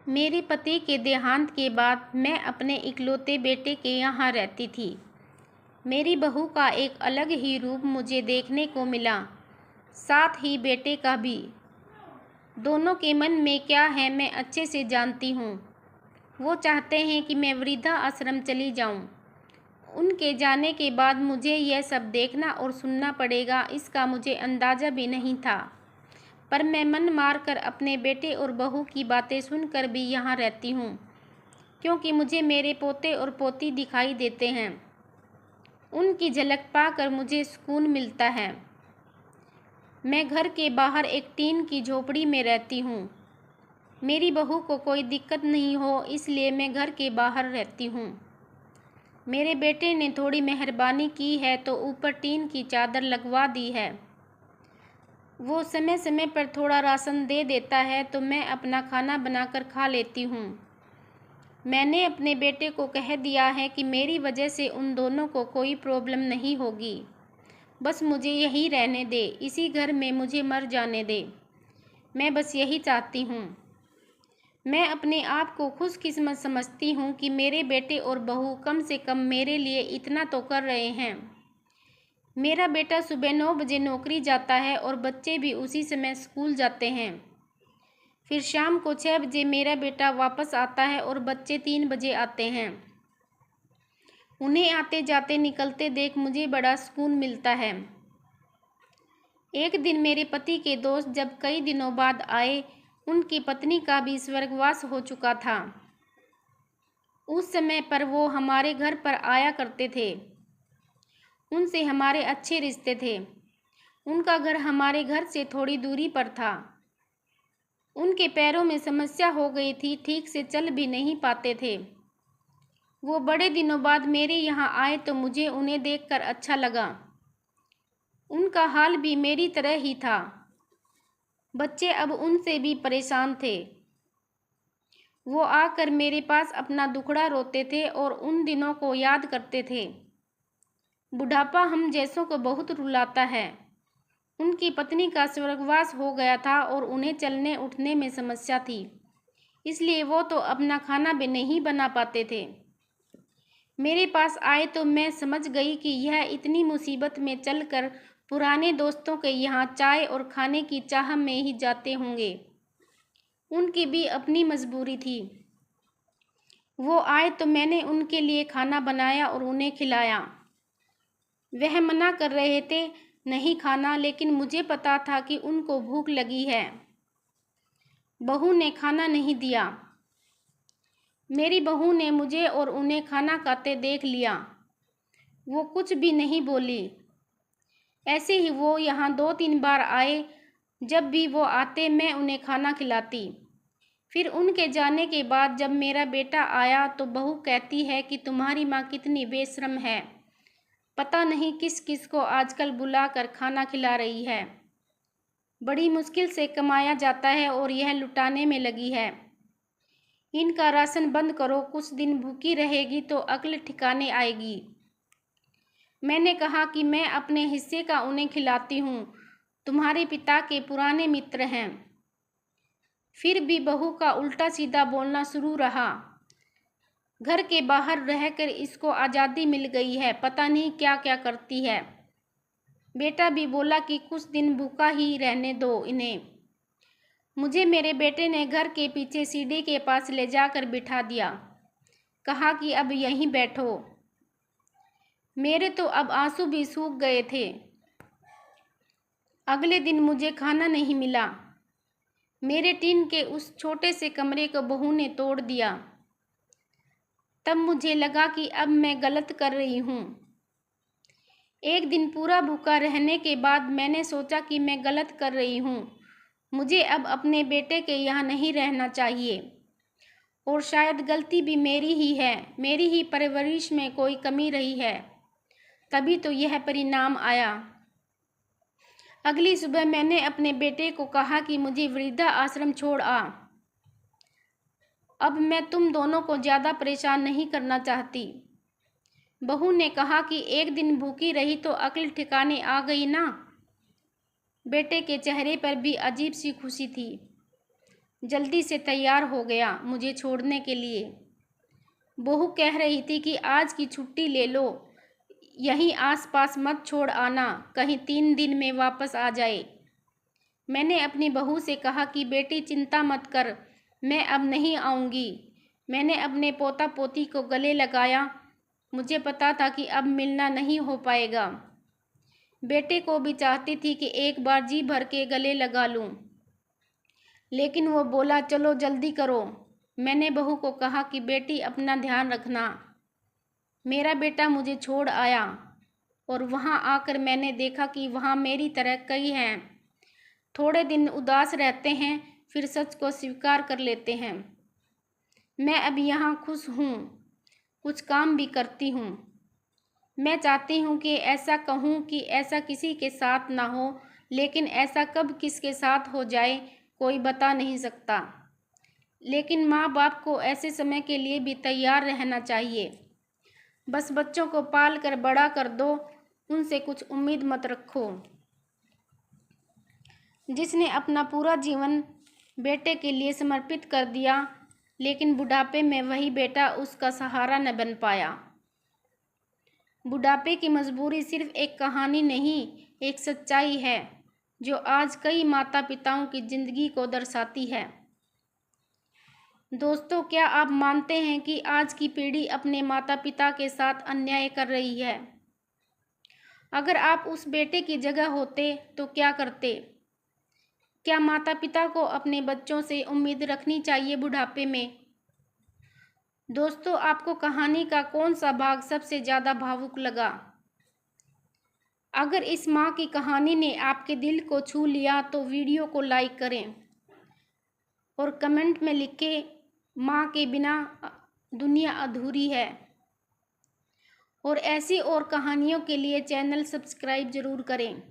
मेरे पति के देहांत के बाद मैं अपने इकलौते बेटे के यहाँ रहती थी। मेरी बहू का एक अलग ही रूप मुझे देखने को मिला, साथ ही बेटे का भी। दोनों के मन में क्या है मैं अच्छे से जानती हूँ। वो चाहते हैं कि मैं वृद्धा आश्रम चली जाऊँ। उनके जाने के बाद मुझे यह सब देखना और सुनना पड़ेगा, इसका मुझे अंदाज़ा भी नहीं था। पर मैं मन मार कर अपने बेटे और बहू की बातें सुनकर भी यहाँ रहती हूँ, क्योंकि मुझे मेरे पोते और पोती दिखाई देते हैं। उनकी झलक पाकर मुझे सुकून मिलता है। मैं घर के बाहर एक टीन की झोपड़ी में रहती हूँ। मेरी बहू को कोई दिक्कत नहीं हो, इसलिए मैं घर के बाहर रहती हूँ। मेरे बेटे ने थोड़ी मेहरबानी की है तो ऊपर टीन की चादर लगवा दी है। वो समय समय पर थोड़ा राशन दे देता है तो मैं अपना खाना बनाकर खा लेती हूँ। मैंने अपने बेटे को कह दिया है कि मेरी वजह से उन दोनों को कोई प्रॉब्लम नहीं होगी। बस मुझे यहीं रहने दे, इसी घर में मुझे मर जाने दे। मैं बस यही चाहती हूँ। मैं अपने आप को खुशकिस्मत समझती हूँ कि मेरे बेटे और बहू कम से कम मेरे लिए इतना तो कर रहे हैं। मेरा बेटा सुबह 9 बजे नौकरी जाता है और बच्चे भी उसी समय स्कूल जाते हैं। फिर शाम को 6 बजे मेरा बेटा वापस आता है और बच्चे 3 बजे आते हैं। उन्हें आते जाते निकलते देख मुझे बड़ा सुकून मिलता है। एक दिन मेरे पति के दोस्त जब कई दिनों बाद आए, उनकी पत्नी का भी स्वर्गवास हो चुका था। उस समय पर वो हमारे घर पर आया करते थे। उनसे हमारे अच्छे रिश्ते थे। उनका घर हमारे घर से थोड़ी दूरी पर था। उनके पैरों में समस्या हो गई थी, ठीक से चल भी नहीं पाते थे। वो बड़े दिनों बाद मेरे यहाँ आए तो मुझे उन्हें देखकर अच्छा लगा। उनका हाल भी मेरी तरह ही था। बच्चे अब उनसे भी परेशान थे। वो आकर मेरे पास अपना दुखड़ा रोते थे और उन दिनों को याद करते थे। बुढ़ापा हम जैसों को बहुत रुलाता है। उनकी पत्नी का स्वर्गवास हो गया था और उन्हें चलने उठने में समस्या थी, इसलिए वो तो अपना खाना भी नहीं बना पाते थे। मेरे पास आए तो मैं समझ गई कि यह इतनी मुसीबत में चलकर पुराने दोस्तों के यहाँ चाय और खाने की चाह में ही जाते होंगे। उनकी भी अपनी मजबूरी थी। वो आए तो मैंने उनके लिए खाना बनाया और उन्हें खिलाया। वह मना कर रहे थे नहीं खाना, लेकिन मुझे पता था कि उनको भूख लगी है। बहू ने खाना नहीं दिया। मेरी बहू ने मुझे और उन्हें खाना खाते देख लिया। वो कुछ भी नहीं बोली। ऐसे ही वो यहाँ 2-3 बार आए। जब भी वो आते मैं उन्हें खाना खिलाती। फिर उनके जाने के बाद जब मेरा बेटा आया तो बहू कहती है कि तुम्हारी माँ कितनी बेशर्म है, पता नहीं किस किस को आजकल बुलाकर खाना खिला रही है। बड़ी मुश्किल से कमाया जाता है और यह लुटाने में लगी है। इनका राशन बंद करो, कुछ दिन भूखी रहेगी तो अक्ल ठिकाने आएगी। मैंने कहा कि मैं अपने हिस्से का उन्हें खिलाती हूँ, तुम्हारे पिता के पुराने मित्र हैं। फिर भी बहू का उल्टा सीधा बोलना शुरू रहा। घर के बाहर रहकर इसको आज़ादी मिल गई है, पता नहीं क्या क्या करती है। बेटा भी बोला कि कुछ दिन भूखा ही रहने दो इन्हें। मुझे मेरे बेटे ने घर के पीछे सीढ़ी के पास ले जाकर बिठा दिया। कहा कि अब यहीं बैठो। मेरे तो अब आंसू भी सूख गए थे। अगले दिन मुझे खाना नहीं मिला। मेरे टीन के उस छोटे से कमरे को बहू ने तोड़ दिया। तब मुझे लगा कि अब मैं गलत कर रही हूँ। एक दिन पूरा भूखा रहने के बाद मैंने सोचा कि मैं गलत कर रही हूँ। मुझे अब अपने बेटे के यहाँ नहीं रहना चाहिए और शायद गलती भी मेरी ही है, मेरी ही परवरिश में कोई कमी रही है, तभी तो यह परिणाम आया। अगली सुबह मैंने अपने बेटे को कहा कि मुझे वृद्धा आश्रम छोड़ आ। अब मैं तुम दोनों को ज़्यादा परेशान नहीं करना चाहती। बहू ने कहा कि एक दिन भूखी रही तो अक्ल ठिकाने आ गई ना। बेटे के चेहरे पर भी अजीब सी खुशी थी। जल्दी से तैयार हो गया मुझे छोड़ने के लिए। बहू कह रही थी कि आज की छुट्टी ले लो, यहीं आसपास मत छोड़ आना, कहीं 3 दिन में वापस आ जाए। मैंने अपनी बहू से कहा कि बेटी चिंता मत कर, मैं अब नहीं आऊँगी। मैंने अपने पोता पोती को गले लगाया। मुझे पता था कि अब मिलना नहीं हो पाएगा। बेटे को भी चाहती थी कि एक बार जी भर के गले लगा लूं, लेकिन वो बोला चलो जल्दी करो। मैंने बहू को कहा कि बेटी अपना ध्यान रखना। मेरा बेटा मुझे छोड़ आया और वहाँ आकर मैंने देखा कि वहाँ मेरी तरह कई हैं। थोड़े दिन उदास रहते हैं, फिर सच को स्वीकार कर लेते हैं। मैं अब यहाँ खुश हूँ, कुछ काम भी करती हूँ। मैं चाहती हूँ कि ऐसा कहूँ कि ऐसा किसी के साथ ना हो, लेकिन ऐसा कब किसके साथ हो जाए कोई बता नहीं सकता। लेकिन माँ बाप को ऐसे समय के लिए भी तैयार रहना चाहिए। बस बच्चों को पाल कर बड़ा कर दो, उनसे कुछ उम्मीद मत रखो। जिसने अपना पूरा जीवन बेटे के लिए समर्पित कर दिया, लेकिन बुढ़ापे में वही बेटा उसका सहारा न बन पाया। बुढ़ापे की मजबूरी सिर्फ एक कहानी नहीं, एक सच्चाई है जो आज कई माता पिताओं की जिंदगी को दर्शाती है। दोस्तों, क्या आप मानते हैं कि आज की पीढ़ी अपने माता पिता के साथ अन्याय कर रही है? अगर आप उस बेटे की जगह होते तो क्या करते? क्या माता पिता को अपने बच्चों से उम्मीद रखनी चाहिए बुढ़ापे में? दोस्तों, आपको कहानी का कौन सा भाग सबसे ज़्यादा भावुक लगा? अगर इस माँ की कहानी ने आपके दिल को छू लिया तो वीडियो को लाइक करें और कमेंट में लिखें, माँ के बिना दुनिया अधूरी है। और ऐसी और कहानियों के लिए चैनल सब्सक्राइब ज़रूर करें।